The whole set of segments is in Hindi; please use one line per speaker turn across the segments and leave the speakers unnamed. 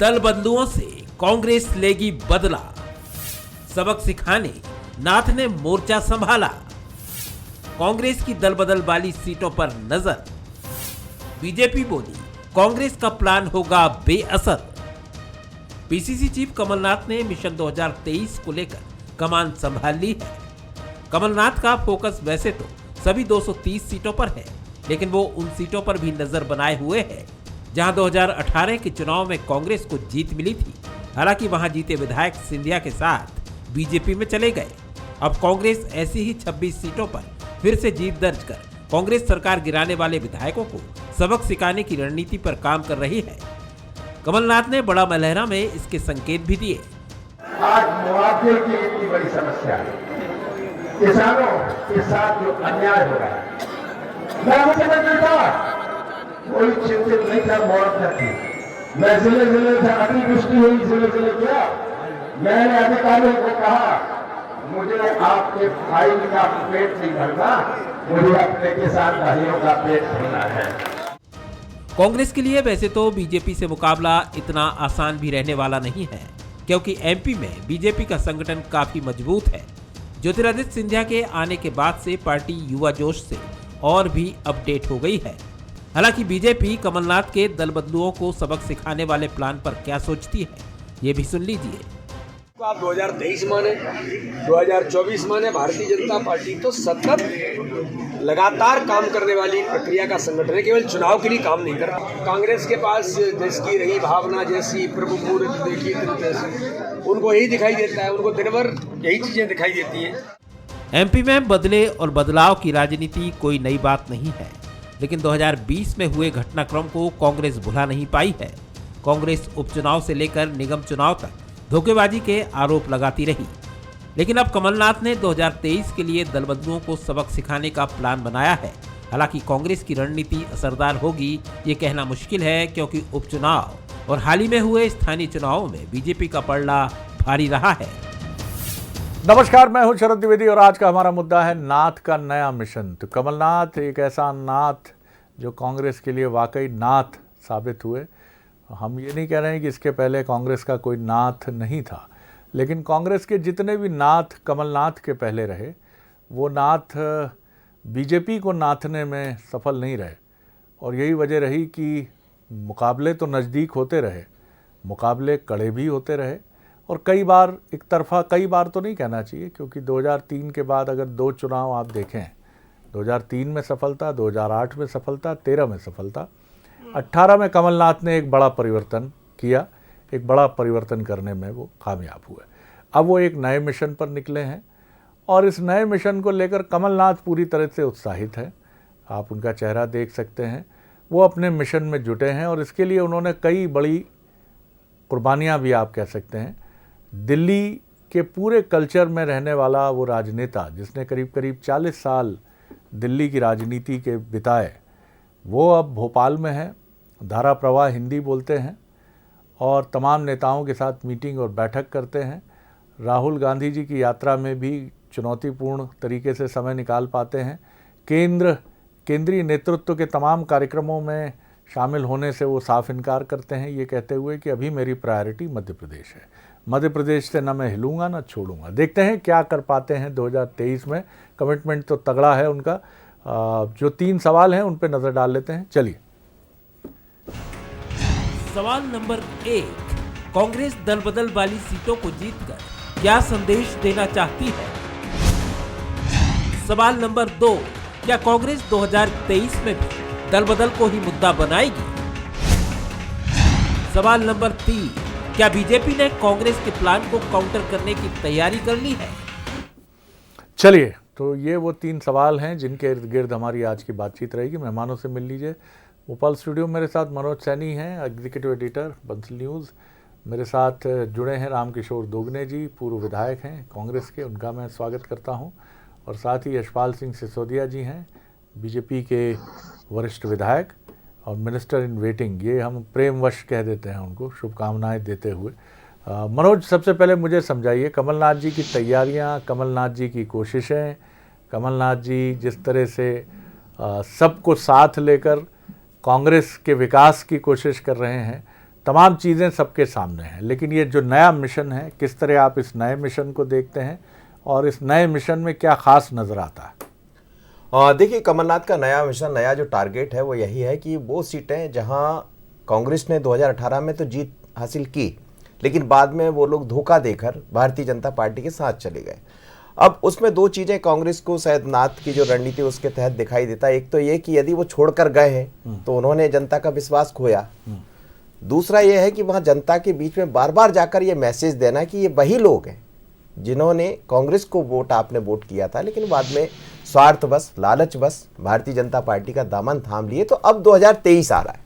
दल बदलुओं से कांग्रेस लेगी बदला, सबक सिखाने नाथ ने मोर्चा संभाला। कांग्रेस की दल बदल वाली सीटों पर नजर। बीजेपी बोली कांग्रेस का प्लान होगा बेअसर। पीसीसी चीफ कमलनाथ ने मिशन 2023 को लेकर कमान संभाल ली है। कमलनाथ का फोकस वैसे तो सभी 230 सीटों पर है, लेकिन वो उन सीटों पर भी नजर बनाए हुए है जहां 2018 के चुनाव में कांग्रेस को जीत मिली थी। हालांकि वहां जीते विधायक सिंधिया के साथ बीजेपी में चले गए। अब कांग्रेस ऐसी ही 26 सीटों पर फिर से जीत दर्ज कर कांग्रेस सरकार गिराने वाले विधायकों को सबक सिखाने की रणनीति पर काम कर रही है। कमलनाथ ने बड़ा मलहरा में इसके संकेत भी दिए।
आज मुआवजे की इतनी बड़ी समस्या है, किसानों के साथ जो अन्याय हो रहा है, मैं मुख्यमंत्री था, कोई चिंतित नहीं था मुआवजा की। मैं जिले जिले से अतिवृष्टि हुई, जिले जिले गया, मैंने अधिकारियों को कहा मुझे आपके फाइल का पेट नहीं भरना, मुझे अपने किसान भाइयों का पेट भरना है।
कांग्रेस के लिए वैसे तो बीजेपी से मुकाबला इतना आसान भी रहने वाला नहीं है, क्योंकि एमपी में बीजेपी का संगठन काफी मजबूत है। ज्योतिरादित्य सिंधिया के आने के बाद से पार्टी युवा जोश से और भी अपडेट हो गई है। हालांकि बीजेपी कमलनाथ के दल बदलुओं को सबक सिखाने वाले प्लान पर क्या सोचती है, ये भी सुन लीजिए।
आप 2023 माने, 2024 माने, भारतीय जनता पार्टी तो सतत लगातार काम करने वाली प्रक्रिया का संगठन है, केवल चुनाव के लिए काम नहीं करता। कांग्रेस के पास जिसकी रही भावना जैसी, प्रभु मुहूर्त देखी जैसी, उनको यही दिखाई देता है, उनको दिन भर यही चीजें दिखाई देती हैं।
एमपी में बदले और बदलाव की राजनीति कोई नई बात नहीं है, लेकिन 2020 में हुए घटनाक्रम को कांग्रेस भुला नहीं पाई है। कांग्रेस उपचुनाव से लेकर निगम चुनाव तक धोखेबाजी के आरोप लगाती रही, लेकिन अब कमलनाथ ने 2023 के लिए दल बदलुओं को सबक सिखाने का प्लान बनाया है। हालांकि कांग्रेस की रणनीति असरदार होगी ये कहना मुश्किल है, क्योंकि उपचुनाव और हाल ही में हुए स्थानीय चुनावों में बीजेपी का पलड़ा भारी रहा है।
नमस्कार, मैं हूं शरद द्विवेदी और आज का हमारा मुद्दा है नाथ का नया मिशन। तो कमलनाथ एक ऐसा नाथ जो कांग्रेस के लिए वाकई नाथ साबित हुए। हम ये नहीं कह रहे हैं कि इसके पहले कांग्रेस का कोई नाथ नहीं था, लेकिन कांग्रेस के जितने भी नाथ कमलनाथ के पहले रहे, वो नाथ बीजेपी को नाथने में सफल नहीं रहे। और यही वजह रही कि मुकाबले तो नज़दीक होते रहे, मुकाबले कड़े भी होते रहे, और कई बार एक तरफा, कई बार तो नहीं कहना चाहिए, क्योंकि 2003 के बाद अगर दो चुनाव आप देखें, 2003 में सफलता, 2008 में सफलता, 13 में सफलता, 18 में कमलनाथ ने एक बड़ा परिवर्तन किया, एक बड़ा परिवर्तन करने में वो कामयाब हुए। अब वो एक नए मिशन पर निकले हैं और इस नए मिशन को लेकर कमलनाथ पूरी तरह से उत्साहित है। आप उनका चेहरा देख सकते हैं, वो अपने मिशन में जुटे हैं और इसके लिए उन्होंने कई बड़ी कुर्बानियाँ भी आप कह सकते हैं। दिल्ली के पूरे कल्चर में रहने वाला वो राजनेता जिसने करीब करीब 40 साल दिल्ली की राजनीति के बिताए, वो अब भोपाल में है, धारा प्रवाह हिंदी बोलते हैं और तमाम नेताओं के साथ मीटिंग और बैठक करते हैं। राहुल गांधी जी की यात्रा में भी चुनौतीपूर्ण तरीके से समय निकाल पाते हैं। केंद्रीय नेतृत्व के तमाम कार्यक्रमों में शामिल होने से वो साफ इनकार करते हैं, ये कहते हुए कि अभी मेरी प्रायोरिटी मध्य प्रदेश है, मध्य प्रदेश से न मैं हिलूंगा न छोड़ूंगा। देखते हैं क्या कर पाते हैं 2023 में। कमिटमेंट तो तगड़ा है उनका। जो 3 सवाल हैं उन पर नजर डाल लेते हैं, चलिए।
सवाल नंबर 1, कांग्रेस दल बदल वाली सीटों को जीतकर क्या संदेश देना चाहती है? सवाल नंबर 2, क्या कांग्रेस 2023 में भी दल बदल को ही मुद्दा बनाएगी? सवाल नंबर 3, क्या बीजेपी ने कांग्रेस के प्लान को काउंटर करने की तैयारी कर ली है?
चलिए, तो ये वो 3 सवाल हैं जिनके इर्द गिर्द हमारी आज की बातचीत रहेगी। मेहमानों से मिल लीजिए। भोपाल स्टूडियो मेरे साथ मनोज सैनी हैं, एग्जीक्यूटिव एडिटर बंसल न्यूज़। मेरे साथ जुड़े हैं रामकिशोर दोगने जी, पूर्व विधायक हैं कांग्रेस के, उनका मैं स्वागत करता हूं। और साथ ही यशपाल सिंह सिसोदिया जी हैं, बीजेपी के वरिष्ठ विधायक और मिनिस्टर इन वेटिंग, ये हम प्रेमवश कह देते हैं उनको, शुभकामनाएं देते हुए। मनोज, सबसे पहले मुझे समझाइए, कमलनाथ जी की तैयारियां, कमलनाथ जी की कोशिशें, कमलनाथ जी जिस तरह से सबको साथ लेकर कांग्रेस के विकास की कोशिश कर रहे हैं, तमाम चीज़ें सबके सामने हैं, लेकिन ये जो नया मिशन है, किस तरह आप इस नए मिशन को देखते हैं और इस नए मिशन में क्या खास नज़र आता है?
देखिए, कमलनाथ का नया मिशन, नया जो टारगेट है वो यही है कि वो सीटें जहां कांग्रेस ने 2018 में तो जीत हासिल की, लेकिन बाद में वो लोग धोखा देकर भारतीय जनता पार्टी के साथ चले गए। अब उसमें दो चीज़ें कांग्रेस को शायद नाथ की जो रणनीति उसके तहत दिखाई देता है। एक तो ये कि यदि वो छोड़कर गए हैं तो उन्होंने जनता का विश्वास खोया। दूसरा ये है कि वहाँ जनता के बीच में बार बार जाकर ये मैसेज देना कि ये वही लोग हैं जिन्होंने कांग्रेस को वोट, आपने वोट किया था, लेकिन बाद में स्वार्थवश, लालचवश भारतीय जनता पार्टी का दामन थाम लिए। तो अब 2023 आ रहा है,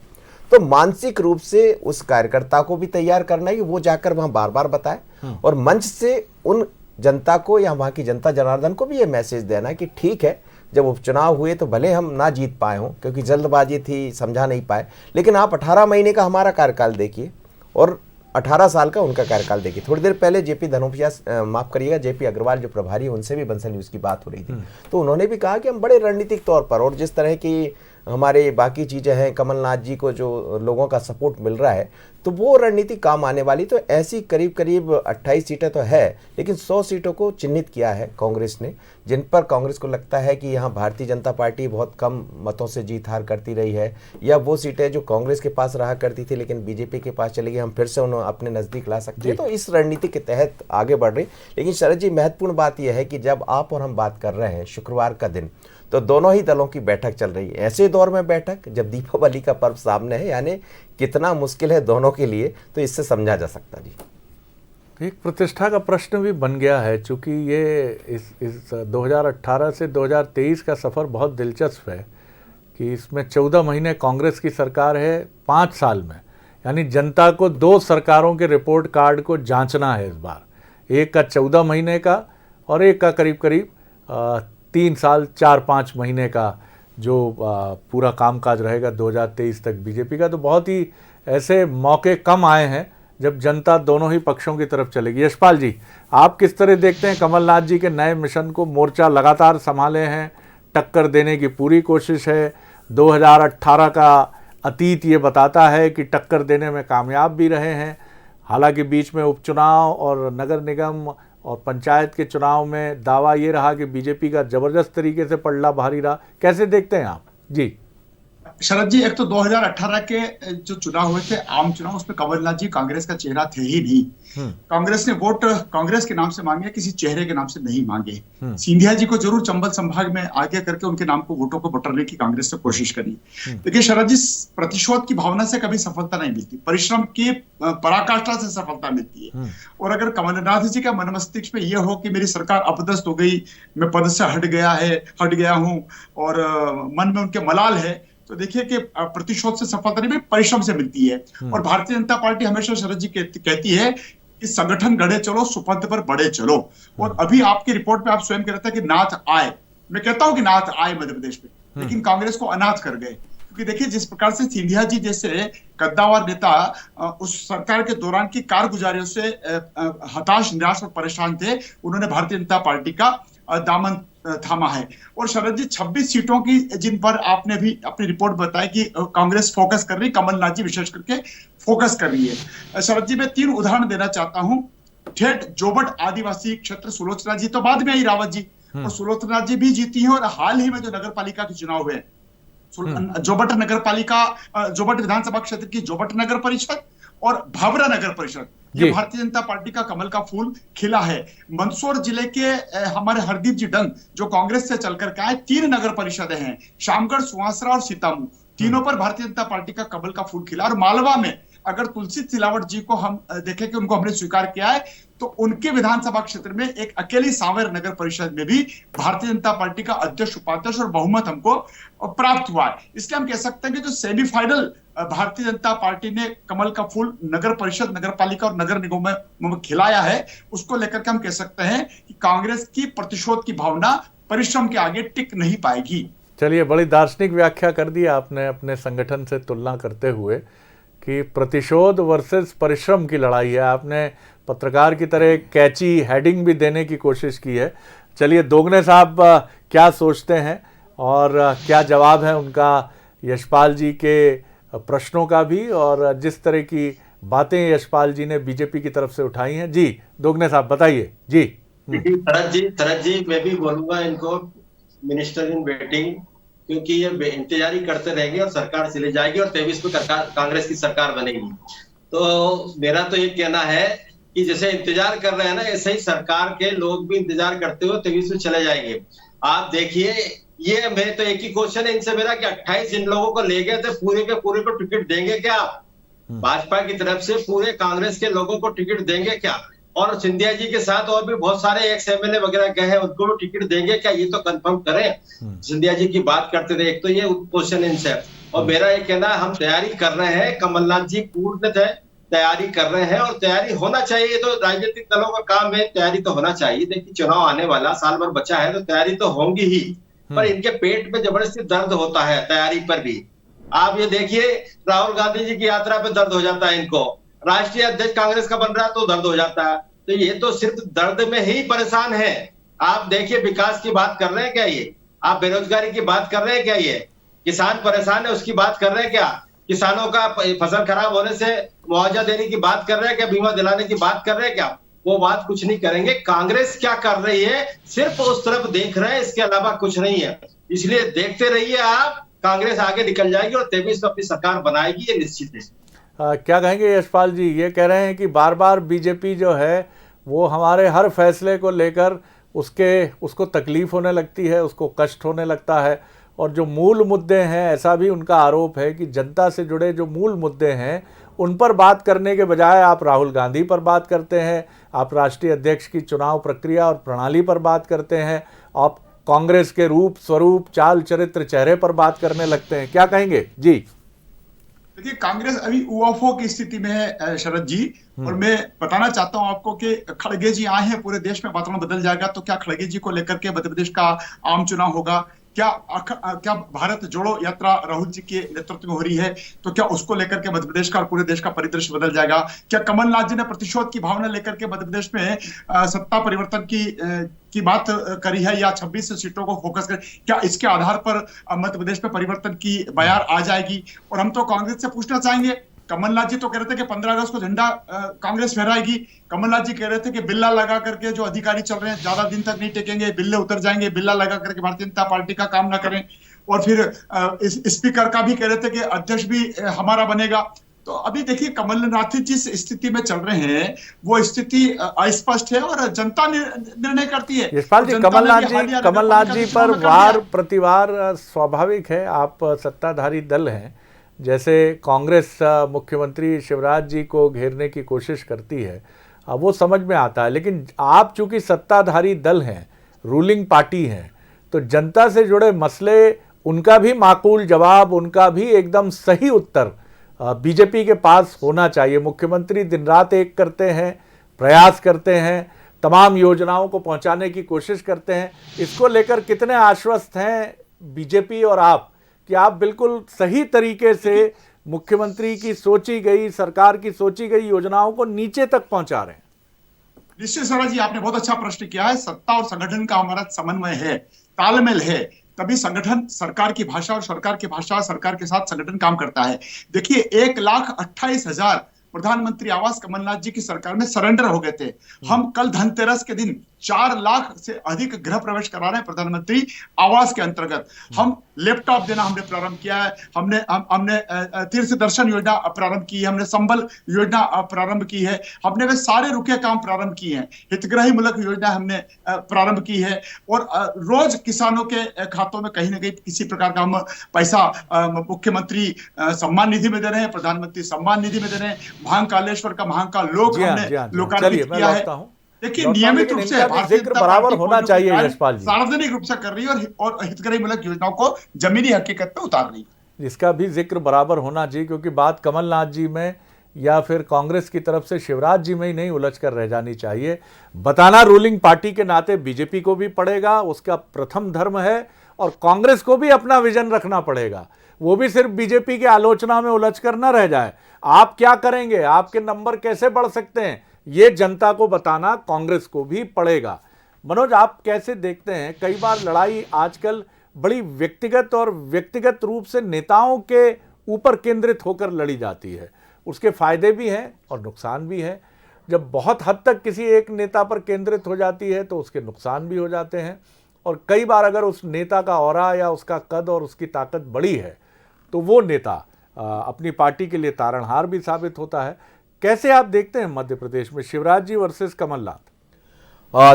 तो मानसिक रूप से उस कार्यकर्ता को भी तैयार करना है कि वो जाकर वहाँ बार बार बताए, और मंच से उन जनता को या वहाँ की जनता जनार्दन को भी ये मैसेज देना कि ठीक है, जब उपचुनाव हुए तो भले हम ना जीत पाए हों क्योंकि जल्दबाजी थी, समझा नहीं पाए, लेकिन आप 18 महीने का हमारा कार्यकाल देखिए और 18 साल का उनका कार्यकाल देखिए। थोड़ी देर पहले जेपी धनोपिया, माफ करिएगा, जेपी अग्रवाल जो प्रभारी है, उनसे भी बंसल न्यूज़ की बात हो रही थी, तो उन्होंने भी कहा कि हम बड़े रणनीतिक तौर पर, और जिस तरह की हमारे बाकी चीज़ें हैं, कमलनाथ जी को जो लोगों का सपोर्ट मिल रहा है, तो वो रणनीति काम आने वाली। तो ऐसी करीब करीब 28 सीटें तो है, लेकिन 100 सीटों को चिन्हित किया है कांग्रेस ने, जिन पर कांग्रेस को लगता है कि यहाँ भारतीय जनता पार्टी बहुत कम मतों से जीत हार करती रही है, या वो सीटें जो कांग्रेस के पास रहा करती थी लेकिन बीजेपी के पास चली गई, हम फिर से उन्हें अपने नज़दीक ला सकते हैं। तो इस रणनीति के तहत आगे बढ़ रही। लेकिन शरद जी, महत्वपूर्ण बात यह है कि जब आप और हम बात कर रहे हैं शुक्रवार का दिन, तो दोनों ही दलों की बैठक चल रही है। ऐसे दौर में बैठक जब दीपावली का पर्व सामने है, यानी कितना मुश्किल है दोनों के लिए, तो इससे समझा जा सकता जी।
एक प्रतिष्ठा का प्रश्न भी बन गया है, चूँकि ये इस 2018 से 2023 का सफ़र बहुत दिलचस्प है कि इसमें 14 महीने कांग्रेस की सरकार है 5 साल में, यानी जनता को 2 सरकारों के रिपोर्ट कार्ड को जांचना है इस बार, एक का 14 महीने का और एक का करीब करीब 3 साल 4-5 महीने का जो पूरा कामकाज रहेगा 2023 तक बीजेपी का। तो बहुत ही ऐसे मौके कम आए हैं जब जनता दोनों ही पक्षों की तरफ चलेगी। यशपाल जी, आप किस तरह देखते हैं कमलनाथ जी के नए मिशन को? मोर्चा लगातार संभाले हैं, टक्कर देने की पूरी कोशिश है, 2018 का अतीत ये बताता है कि टक्कर देने में कामयाब भी रहे हैं। हालांकि बीच में उपचुनाव और नगर निगम और पंचायत के चुनाव में दावा ये रहा कि बीजेपी का जबरदस्त तरीके से पलड़ा भारी रहा। कैसे देखते हैं आप जी?
शरद जी, एक तो 2018 के जो चुनाव हुए थे, आम चुनाव, उसमें कमलनाथ जी कांग्रेस का चेहरा थे ही नहीं। कांग्रेस ने वोट कांग्रेस के नाम से मांगे, किसी चेहरे के नाम से नहीं मांगे। सिंधिया जी को जरूर चंबल संभाग में आगे करके उनके नाम को वोटों को बटोरने की कांग्रेस ने कोशिश करी। देखिए शरद जी, प्रतिशोध की भावना से कभी सफलता नहीं मिलती, परिश्रम की पराकाष्ठा से सफलता मिलती है। और अगर कमलनाथ जी का मन मस्तिष्क में यह हो कि मेरी सरकार अपदस्थ हो गई, मैं पद से हट गया हूं, और मन में उनके मलाल है, तो देखिए कि प्रतिशोध से सफलता नहीं, परिश्रम से मिलती है। और भारतीय जनता पार्टी हमेशा शरद जी कहती है कि संगठन गढ़े चलो, सुपथ पर बढ़े चलो। और अभी आपकी रिपोर्ट में आप स्वयं कह रहे थे कि नाथ आए, मैं कहता हूं कि नाथ आए मध्य प्रदेश में, लेकिन कांग्रेस को अनाथ कर गए। क्योंकि देखिए जिस प्रकार से सिंधिया जी जैसे कद्दावर नेता उस सरकार के दौरान की कारगुजारियों से हताश, निराश और परेशान थे, उन्होंने भारतीय जनता पार्टी का दामन थामा है। और शरद जी, 26 सीटों की जिन पर आपने भी अपनी रिपोर्ट बताई कि कांग्रेस फोकस कर रही, कमलनाथ जी विशेष करके फोकस कर रही है। शरद जी, मैं 3 उदाहरण देना चाहता हूं। ठेठ जोबट आदिवासी क्षेत्र, सुलोचना जी तो बाद में आई, रावत जी, और सुलोचना जी भी जीती है। और हाल ही में जो नगर पालिका के चुनाव हुए, जोबट नगर पालिका, जोबट विधानसभा क्षेत्र की जोबट नगर परिषद और भावरा नगर परिषद, ये भारतीय जनता पार्टी का कमल का फूल खिला है। मंदसौर जिले के हमारे हरदीप जी डंग जो कांग्रेस से चलकर के आए, 3 नगर परिषदें हैं, शामगढ़, सुवासरा और सीतामू, तीनों पर भारतीय जनता पार्टी का कमल का फूल खिला। और मालवा में अगर तुलसी सिलावट जी को हम देखें कि उनको हमने स्वीकार किया है, तो उनके विधानसभा क्षेत्र में एक अकेली सांवेर नगर परिषद में भी भारतीय जनता पार्टी का अध्यक्ष, उपाध्यक्ष और बहुमत हमको प्राप्त हुआ है। इसलिए हम कह सकते हैं कि जो सेमीफाइनल भारतीय जनता पार्टी ने कमल का फूल नगर परिषद, नगर पालिका और नगर निगम में खिलाया है, उसको लेकर के हम कह सकते हैं कि कांग्रेस की प्रतिशोध की भावना परिश्रम के आगे टिक नहीं पाएगी।
चलिए, बड़ी दार्शनिक व्याख्या कर दी आपने अपने संगठन से तुलना करते हुए कि प्रतिशोध वर्सेस परिश्रम की लड़ाई है। आपने पत्रकार की तरह कैची हेडिंग भी देने की कोशिश की है। चलिए, दोगने साहब क्या सोचते हैं और क्या जवाब है उनका यशपाल जी के प्रश्नों का भी, और जिस तरह की बातें यशपाल जी ने बीजेपी की तरफ से उठाई हैं। जी दोगने साहब बताइए जी।
देखिए शरद जी मैं भी बोलूंगा इनको मिनिस्टर इन वेटिंग, क्योंकि ये इंतजारी करते रहेंगे और सरकार चली जाएगी और 23 में कांग्रेस की सरकार बनेगी। तो मेरा तो ये कहना है कि जैसे इंतजार कर रहे हैं ना, ऐसे ही सरकार के लोग भी इंतजार करते हुए 23 में चले जाएंगे। आप देखिए, ये मेरे तो एक ही क्वेश्चन है इनसे मेरा कि 28 जिन लोगों को ले गए थे पूरे के पूरे को टिकट देंगे क्या आप? भाजपा की तरफ से पूरे कांग्रेस के लोगों को टिकट देंगे क्या? और सिंधिया जी के साथ और भी बहुत सारे एक्स एमएलए वगैरह गए हैं, उनको भी टिकट देंगे क्या? ये तो कंफर्म करें। सिंधिया जी की बात करते थे, एक तो ये क्वेश्चन इनसे। और मेरा ये कहना है हम तैयारी कर रहे हैं, कमलनाथ जी पूर्ण तैयारी कर रहे हैं और तैयारी होना चाहिए। तो राजनीतिक दलों का काम है, तैयारी तो होना चाहिए। देखिए चुनाव आने वाला साल भर बचा है, तो तैयारी तो होंगी ही, पर इनके पेट में जबरदस्ती दर्द होता है तैयारी पर भी। आप ये देखिए, राहुल गांधी जी की यात्रा पे दर्द हो जाता है इनको, राष्ट्रीय अध्यक्ष कांग्रेस का बन रहा है तो दर्द हो जाता है। तो ये तो सिर्फ दर्द में ही परेशान है। आप देखिए विकास की बात कर रहे हैं क्या ये? आप बेरोजगारी की बात कर रहे हैं क्या ये? किसान परेशान है उसकी बात कर रहे हैं क्या? किसानों का फसल खराब होने से मुआवजा देने की बात कर रहे हैं क्या? बीमा दिलाने की बात कर रहे हैं क्या? वो बात कुछ नहीं करेंगे। कांग्रेस क्या कर रही है सिर्फ उस तरफ देख रहे हैं, इसके अलावा कुछ नहीं है। इसलिए देखते रहिए आप, कांग्रेस आगे निकल जाएगी और 23 में अपनी सरकार बनाएगी, ये निश्चित है।
क्या कहेंगे यशपाल जी? ये कह रहे हैं कि बार बार बीजेपी जो है वो हमारे हर फैसले को लेकर उसको तकलीफ होने लगती है, उसको कष्ट होने लगता है, और जो मूल मुद्दे हैं, ऐसा भी उनका आरोप है कि जनता से जुड़े जो मूल मुद्दे हैं उन पर बात करने के बजाय आप राहुल गांधी पर बात करते हैं, आप राष्ट्रीय अध्यक्ष की चुनाव प्रक्रिया और प्रणाली पर बात करते हैं, आप कांग्रेस के रूप स्वरूप चाल चरित्र चेहरे पर बात करने लगते हैं। क्या कहेंगे जी?
देखिए कांग्रेस अभी UFO की स्थिति में है शरद जी, और मैं बताना चाहता हूं आपको कि खड़गे जी आए हैं, पूरे देश में वातावरण बदल जाएगा। तो क्या खड़गे जी को लेकर के मध्य प्रदेश का आम चुनाव होगा? क्या भारत जोड़ो यात्रा राहुल जी के नेतृत्व में हो रही है, तो क्या उसको लेकर के मध्य प्रदेश का और पूरे देश का परिदृश्य बदल जाएगा? क्या कमलनाथ जी ने प्रतिशोध की भावना लेकर के मध्य प्रदेश में सत्ता परिवर्तन की बात करी है, या 26 सीटों को फोकस कर, क्या इसके आधार पर मध्य प्रदेश में परिवर्तन की बयार आ जाएगी? और हम तो कांग्रेस से पूछना चाहेंगे, कमलनाथ जी तो कह रहे थे कि 15 अगस्त को झंडा कांग्रेस फहराएगी। कमलनाथ जी कह रहे थे कि बिल्ला लगा करके जो अधिकारी चल रहे हैं ज्यादा दिन तक नहीं टेकेंगे, बिल्ले उतर जाएंगे, बिल्ला लगा करके भारतीय जनता पार्टी का काम ना करें। और फिर स्पीकर का भी कह रहे थे कि अध्यक्ष भी हमारा बनेगा। तो अभी देखिए कमलनाथ जिस स्थिति में चल रहे हैं वो स्थिति अस्पष्ट है और जनता निर्णय करती है।
यशपाल जी, कमलनाथ जी पर वार प्रतिवार स्वाभाविक है। आप सत्ताधारी दल हैं, जैसे कांग्रेस मुख्यमंत्री शिवराज जी को घेरने की कोशिश करती है, वो समझ में आता है, लेकिन आप चूंकि सत्ताधारी दल हैं, रूलिंग पार्टी हैं, तो जनता से जुड़े मसले, उनका भी माकूल जवाब, उनका भी एकदम सही उत्तर बीजेपी के पास होना चाहिए। मुख्यमंत्री दिन रात एक करते हैं, प्रयास करते हैं, तमाम योजनाओं को पहुंचाने की कोशिश करते हैं। इसको लेकर कितने आश्वस्त हैं बीजेपी और आप कि आप बिल्कुल सही तरीके से मुख्यमंत्री की सोची गई, सरकार की सोची गई योजनाओं को नीचे तक पहुंचा रहे हैं?
निश्चित सर जी, आपने बहुत अच्छा प्रश्न किया है। सत्ता और संगठन का हमारा समन्वय है, तालमेल है, तभी संगठन सरकार की भाषा और सरकार की भाषा सरकार के साथ संगठन काम करता है। देखिए 1,28,000 प्रधानमंत्री आवास कमलनाथ जी की सरकार में सरेंडर हो गए थे। हम कल धनतेरस के दिन 4 लाख से अधिक गृह प्रवेश करा रहे हैं प्रधानमंत्री आवास के अंतर्गत। हम लैपटॉप देना हमने प्रारंभ किया है, हमने तीर्थ दर्शन योजना प्रारंभ की है, हमने संबल योजना प्रारंभ की है, हमने वे सारे रुके काम प्रारंभ किए हैं, हितग्राही मूलक योजना हमने प्रारंभ की है, और रोज किसानों के खातों में कहीं ना कहीं किसी प्रकार का हम पैसा मुख्यमंत्री सम्मान निधि में दे रहे हैं, प्रधानमंत्री सम्मान निधि में दे रहे हैं। महाकालेश्वर का महाकाल लोक हमने लोकार्पित किया है। देखिए नियमित रूप से
जिक्र बराबर होना चाहिए यशपाल जी,
सार्वजनिक रूप से कर रही है और हितग्राही मूलक योजनाओं को जमीनी हकीकत पे उतार रही है।
इसका भी जिक्र बराबर होना चाहिए, क्योंकि बात कमलनाथ जी में या फिर कांग्रेस की तरफ से शिवराज जी में ही नहीं उलझ कर रह जानी चाहिए। बताना रूलिंग पार्टी के नाते बीजेपी को भी पड़ेगा, उसका प्रथम धर्म है, और कांग्रेस को भी अपना विजन रखना पड़ेगा। वो भी सिर्फ बीजेपी की आलोचना में उलझ कर न रह जाए। आप क्या करेंगे, आपके नंबर कैसे बढ़ सकते हैं, ये जनता को बताना कांग्रेस को भी पड़ेगा। मनोज, आप कैसे देखते हैं, कई बार लड़ाई आजकल बड़ी व्यक्तिगत और व्यक्तिगत रूप से नेताओं के ऊपर केंद्रित होकर लड़ी जाती है। उसके फायदे भी हैं और नुकसान भी हैं। जब बहुत हद तक किसी एक नेता पर केंद्रित हो जाती है तो उसके नुकसान भी हो जाते हैं, और कई बार अगर उस नेता का ऑरा या उसका कद और उसकी ताकत बड़ी है तो वो नेता अपनी पार्टी के लिए तारणहार भी साबित होता है। कैसे आप देखते हैं मध्य प्रदेश में शिवराज जी वर्सेस कमलनाथ?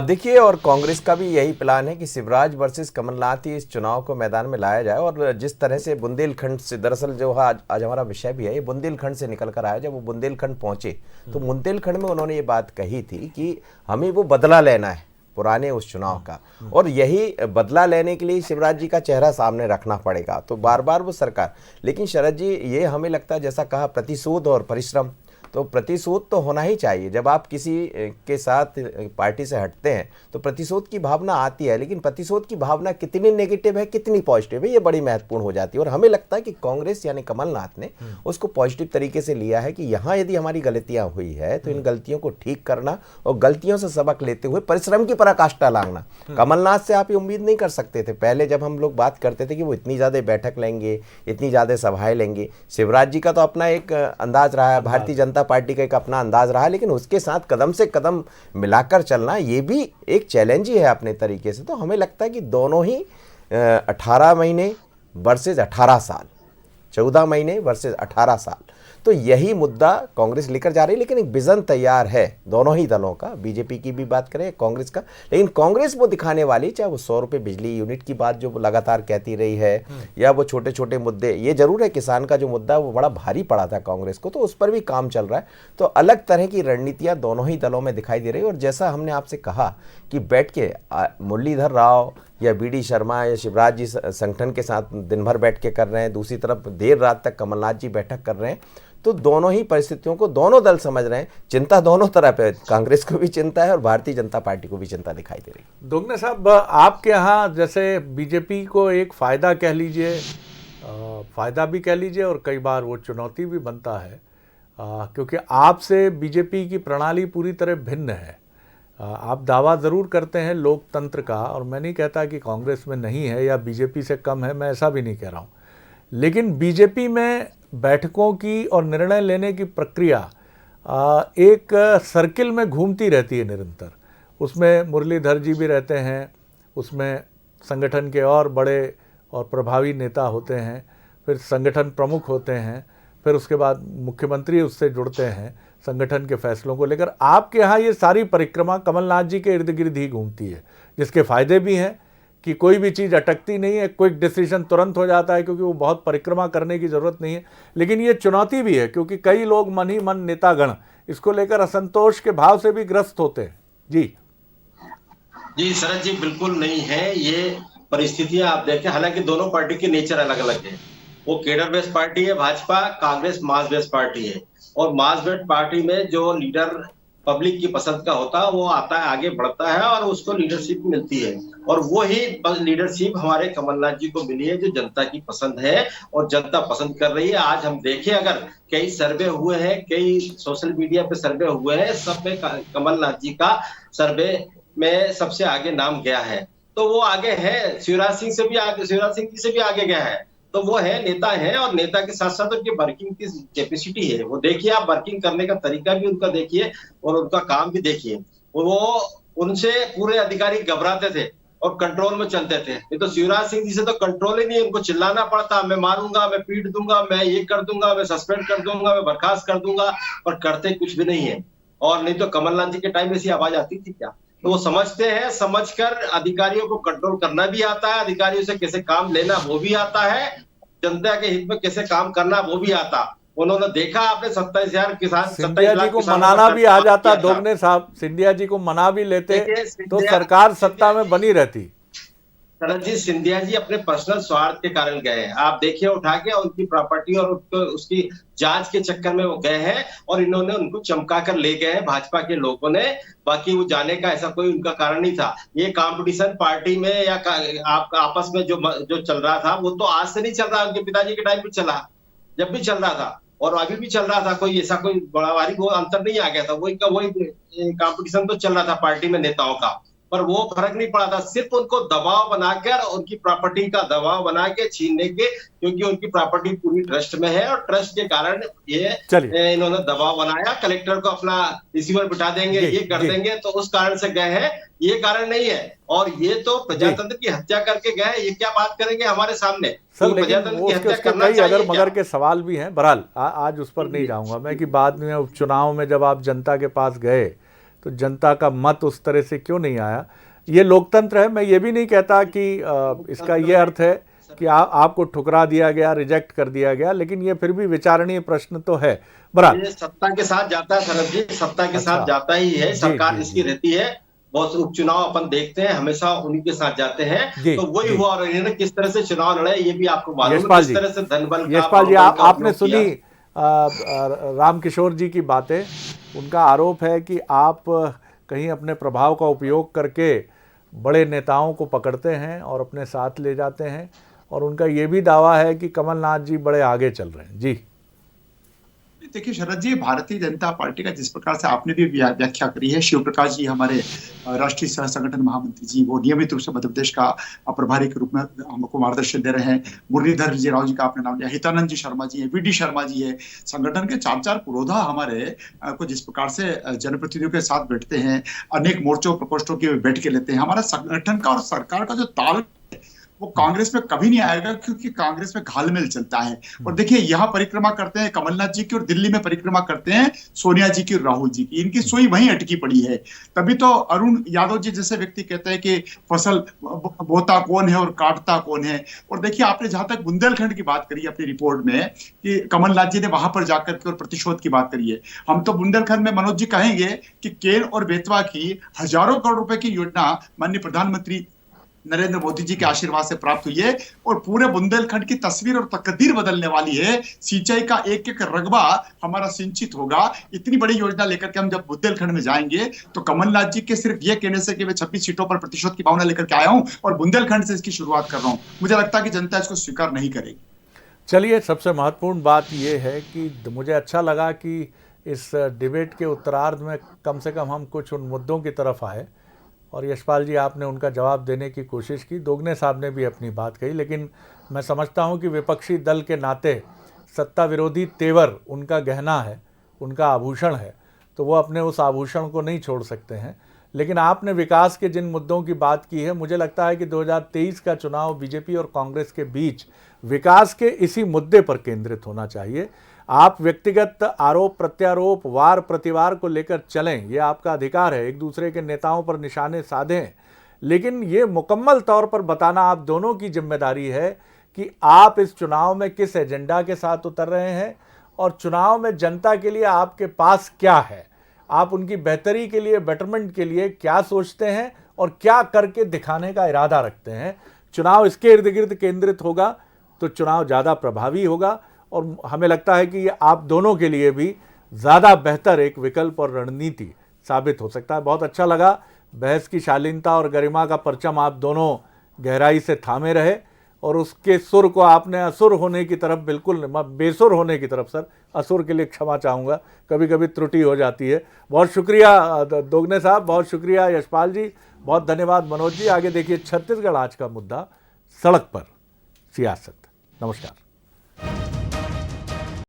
देखिए, और कांग्रेस का भी यही प्लान है कि शिवराज वर्सेस कमलनाथ ही इस चुनाव को मैदान में लाया जाए। और जिस तरह से बुंदेलखंड से, दरअसल जो आज हमारा विषय भी है, ये बुंदेलखंड से निकल कर आया। जब वो बुंदेलखंड पहुंचे तो बुंदेलखंड में उन्होंने ये बात कही थी कि हमें वो बदला लेना है पुराने उस चुनाव का, और यही बदला लेने के लिए शिवराज जी का चेहरा सामने रखना पड़ेगा। तो बार बार वो सरकार, लेकिन शरद जी ये हमें लगता है, जैसा कहा, प्रतिशोध और परिश्रम, तो प्रतिशोध तो होना ही चाहिए। जब आप किसी के साथ पार्टी से हटते हैं तो प्रतिशोध की भावना आती है, लेकिन प्रतिशोध की भावना कितनी नेगेटिव है कितनी पॉजिटिव है, ये बड़ी महत्वपूर्ण हो जाती है। और हमें लगता है कि कांग्रेस यानी कमलनाथ ने उसको पॉजिटिव तरीके से लिया है कि यहाँ यदि हमारी गलतियां हुई है तो इन गलतियों को ठीक करना और गलतियों से सबक लेते हुए परिश्रम की पराकाष्ठा लांघना। कमलनाथ से आप ये उम्मीद नहीं कर सकते थे पहले, जब हम लोग बात करते थे कि वो इतनी ज़्यादा बैठक लेंगे, इतनी ज़्यादा सभाएं लेंगे। शिवराज जी का तो अपना एक अंदाज रहा है, भारतीय जनता पार्टी का एक अपना अंदाज रहा है, लेकिन उसके साथ कदम से कदम मिलाकर चलना ये भी एक चैलेंज ही है अपने तरीके से। तो हमें लगता है कि दोनों ही 18 महीने वर्सेस 18 साल, 14 महीने वर्सेस 18 साल, तो यही मुद्दा कांग्रेस लेकर जा रही है। लेकिन एक विजन तैयार है दोनों ही दलों का, बीजेपी की भी बात करें, कांग्रेस का। लेकिन कांग्रेस वो दिखाने वाली, चाहे वो 100 रुपये बिजली यूनिट की बात जो वो लगातार कहती रही है, या वो छोटे छोटे मुद्दे, ये जरूर है किसान का जो मुद्दा वो बड़ा भारी पड़ा था कांग्रेस को, तो उस पर भी काम चल रहा है। तो अलग तरह की रणनीतियां दोनों ही दलों में दिखाई दे रही है। और जैसा हमने आपसे कहा कि बैठ के मुरलीधर राव या बीडी शर्मा या शिवराज जी संगठन के साथ दिन भर बैठ के कर रहे हैं, दूसरी तरफ देर रात तक कमलनाथ जी बैठक कर रहे हैं, तो दोनों ही परिस्थितियों को दोनों दल समझ रहे हैं। चिंता दोनों तरफ है, कांग्रेस को भी चिंता है और भारतीय जनता पार्टी को भी चिंता दिखाई दे रही है।
दोगने साहब, आपके यहाँ जैसे बीजेपी को एक फायदा कह लीजिए, फायदा भी कह लीजिए, और कई बार वो चुनौती भी बनता है, क्योंकि आपसे बीजेपी की प्रणाली पूरी तरह भिन्न है। आप दावा ज़रूर करते हैं लोकतंत्र का, और मैं नहीं कहता कि कांग्रेस में नहीं है या बीजेपी से कम है, मैं ऐसा भी नहीं कह रहा हूँ, लेकिन बीजेपी में बैठकों की और निर्णय लेने की प्रक्रिया एक सर्किल में घूमती रहती है निरंतर। उसमें मुरलीधर जी भी रहते हैं, उसमें संगठन के और बड़े और प्रभावी नेता होते हैं, फिर संगठन प्रमुख होते हैं, फिर उसके बाद मुख्यमंत्री उससे जुड़ते हैं संगठन के फैसलों को लेकर। आपके यहाँ ये सारी परिक्रमा कमलनाथ जी के इर्द गिर्द ही घूमती है, जिसके फायदे भी हैं कि कोई भी चीज़ अटकती नहीं है, क्विक डिसीजन तुरंत हो जाता है क्योंकि वो बहुत परिक्रमा करने की ज़रूरत नहीं है। लेकिन ये चुनौती भी है क्योंकि कई लोग मन ही मन नेतागण इसको लेकर असंतोष के भाव से भी ग्रस्त होते हैं।
जी शरद जी, बिल्कुल नहीं है ये परिस्थितियां। आप देखें, हालांकि दोनों पार्टी के नेचर अलग अलग है। वो केडर बेस्ड पार्टी है भाजपा, कांग्रेस मास बेस्ड पार्टी है। और मास बेस्ड पार्टी में जो लीडर पब्लिक की पसंद का होता है वो आता है, आगे बढ़ता है और उसको लीडरशिप मिलती है। और वो ही लीडरशिप हमारे कमलनाथ जी को मिली है जो जनता की पसंद है और जनता पसंद कर रही है। आज हम देखें, अगर कई सर्वे हुए हैं, कई सोशल मीडिया पे सर्वे हुए हैं, सब में कमलनाथ जी का सर्वे में सबसे आगे नाम गया है। तो वो आगे है, शिवराज सिंह जी से भी आगे गया है। तो वो है, नेता है, और नेता के साथ साथ उनकी वर्किंग की कैपेसिटी है। वो देखिए, आप वर्किंग करने का तरीका भी उनका देखिए और उनका काम भी देखिए। वो उनसे पूरे अधिकारी घबराते थे और कंट्रोल में चलते थे। ये तो शिवराज सिंह जी से तो कंट्रोल ही नहीं है, उनको चिल्लाना पड़ता, मैं मारूंगा, मैं पीट दूंगा, मैं ये कर दूंगा, मैं सस्पेंड कर दूंगा, मैं बर्खास्त कर दूंगा, और करते कुछ भी नहीं है। और नहीं तो कमलनाथ जी के टाइम ऐसी आवाज आती थी क्या? तो वो समझते हैं, समझकर अधिकारियों को कंट्रोल करना भी आता है, अधिकारियों से कैसे काम लेना वो भी आता है, जनता के हित में कैसे काम करना वो भी आता। उन्होंने देखा, आपने 27,000 किसान,
सिंधिया जी को मनाना भी आ जाता। दोगने साहब, सिंधिया जी को मना भी लेते तो सरकार सत्ता में बनी रहती।
शरद जी, सिंधिया जी अपने पर्सनल स्वार्थ के कारण गए हैं। आप देखिए, उठा के उनकी प्रॉपर्टी और उसकी जांच के चक्कर में वो गए हैं और इन्होंने उनको चमका कर ले गए हैं भाजपा के लोगों ने। बाकी वो जाने का ऐसा कोई उनका कारण नहीं था। ये कंपटीशन पार्टी में या आपका आपस में जो चल रहा था वो तो आज से नहीं चल रहा, उनके पिताजी के टाइम भी चला, जब भी चल रहा था और अभी भी चल रहा था। कोई ऐसा कोई बड़ा भारी वो अंतर नहीं आ गया था। वही कंपटीशन तो चल रहा था पार्टी में नेताओं का। पर वो फर्क नहीं पड़ा था। सिर्फ उनको दबाव बनाकर, उनकी प्रॉपर्टी का दबाव बना के छीनने के, क्योंकि उनकी प्रॉपर्टी पूरी ट्रस्ट में है और ट्रस्ट के कारण ये इन्होंने दबाव बनाया। कलेक्टर को अपना रिसीवर बिठा देंगे, ये कर देंगे, तो उस कारण से गए हैं, ये कारण नहीं है। और ये तो प्रजातंत्र की हत्या करके गए, ये क्या बात करेंगे हमारे सामने?
सर, लेकिन वो उसके कई अगर मगर के सवाल भी हैं। बहरहाल आज उस पर नहीं जाऊंगा मैं कि बाद में उपचुनाव में जब आप जनता के पास गए तो जनता का मत उस तरह से क्यों नहीं आया। ये लोकतंत्र है। मैं ये भी नहीं कहता कि इसका ये अर्थ है कि आपको ठुकरा दिया गया, रिजेक्ट कर दिया गया, लेकिन ये फिर भी विचारणीय प्रश्न तो है। बहरहाल
सत्ता के साथ जाता है शरद जी, सत्ता के साथ जाता ही है। सरकार जिसकी रहती है, बहुत उपचुनाव अपन देखते हैं, हमेशा उन्हीं के साथ जाते हैं। तो वही हुआ। और इन्होंने किस तरह से चुनाव लड़े ये भी आपको मालूम है, किस तरह से धनबल का।
यशपाल जी, आपने सुनी रामकिशोर जी की बातें। उनका आरोप है कि आप कहीं अपने प्रभाव का उपयोग करके बड़े नेताओं को पकड़ते हैं और अपने साथ ले जाते हैं, और उनका ये भी दावा है कि कमलनाथ जी बड़े आगे चल रहे हैं। जी
देखिए शरद जी, भारतीय जनता पार्टी का जिस प्रकार से आपने भी व्याख्या करी है, शिव प्रकाश जी हमारे राष्ट्रीय सह संगठन महामंत्री जी, वो नियमित रूप से मध्य प्रदेश का प्रभारी के रूप में हमको मार्गदर्शन दे रहे हैं। मुरलीधर जी राव जी का आपने नाम लिया, हितानंद जी शर्मा जी है, वीडी शर्मा जी है। संगठन के चार पुरोधा हमारे को जिस प्रकार से जनप्रतिनिधियों के साथ बैठते हैं, अनेक मोर्चों प्रकोष्ठों के बैठ के लेते हैं। हमारा संगठन का और सरकार का जो ताल वो कांग्रेस में कभी नहीं आएगा, क्योंकि कांग्रेस में घालमेल चलता है। और देखिए, यहाँ परिक्रमा करते हैं कमलनाथ जी की, और दिल्ली में परिक्रमा करते हैं सोनिया जी की और राहुल जी की। इनकी सुई वहीं अटकी पड़ी है। तभी तो अरुण यादव जी जैसे व्यक्ति कहते हैं कि फसल बोता कौन है और काटता कौन है। और देखिए, आपने जहां तक बुंदेलखंड की बात करी अपनी रिपोर्ट में कि कमलनाथ जी ने वहां पर जाकर के और प्रतिशोध की बात करी है, हम तो बुंदेलखंड में मनोज जी कहेंगे कि केन और बेतवा की हजारों करोड़ रुपए की योजना माननीय प्रधानमंत्री नरेंद्र मोदी जी के आशीर्वाद से प्राप्त हुई है, और पूरे बुंदेलखंड की तस्वीर और तकदीर बदलने वाली है। सिंचाई का एक एक रकबा हमारा सिंचित होगा। इतनी बड़ी योजना लेकर के हम जब बुंदेलखंड में जाएंगे तो कमलनाथ जी के सिर्फ ये कहने से कि मैं 26 सीटों पर प्रतिशोध की भावना लेकर के आया हूं और बुंदेलखंड से इसकी शुरुआत कर रहा हूं, मुझे लगता है कि जनता इसको स्वीकार नहीं करेगी।
चलिए, सबसे महत्वपूर्ण बात यह है कि मुझे अच्छा लगा कि इस डिबेट के उत्तरार्ध में कम से कम हम कुछ उन मुद्दों की तरफ आए, और यशपाल जी आपने उनका जवाब देने की कोशिश की। दोगने साहब ने भी अपनी बात कही, लेकिन मैं समझता हूं कि विपक्षी दल के नाते सत्ता विरोधी तेवर उनका गहना है, उनका आभूषण है, तो वो अपने उस आभूषण को नहीं छोड़ सकते हैं। लेकिन आपने विकास के जिन मुद्दों की बात की है, मुझे लगता है कि 2023 का चुनाव बीजेपी और कांग्रेस के बीच विकास के इसी मुद्दे पर केंद्रित होना चाहिए। आप व्यक्तिगत आरोप प्रत्यारोप, वार प्रतिवार को लेकर चलें, ये आपका अधिकार है, एक दूसरे के नेताओं पर निशाने साधें, लेकिन ये मुकम्मल तौर पर बताना आप दोनों की जिम्मेदारी है कि आप इस चुनाव में किस एजेंडा के साथ उतर रहे हैं और चुनाव में जनता के लिए आपके पास क्या है। आप उनकी बेहतरी के लिए, बेटरमेंट के लिए क्या सोचते हैं और क्या करके दिखाने का इरादा रखते हैं। चुनाव इसके इर्द गिर्द केंद्रित होगा तो चुनाव ज़्यादा प्रभावी होगा, और हमें लगता है कि ये आप दोनों के लिए भी ज़्यादा बेहतर एक विकल्प और रणनीति साबित हो सकता है। बहुत अच्छा लगा, बहस की शालीनता और गरिमा का परचम आप दोनों गहराई से थामे रहे, और उसके सुर को आपने असुर होने की तरफ, बिल्कुल बेसुर होने की तरफ, सर असुर के लिए क्षमा चाहूँगा, कभी कभी त्रुटि हो जाती है। बहुत शुक्रिया दोगने साहब, बहुत शुक्रिया यशपाल जी, बहुत धन्यवाद मनोज जी। आगे देखिए छत्तीसगढ़ आज का मुद्दा, सड़क पर सियासत। नमस्कार।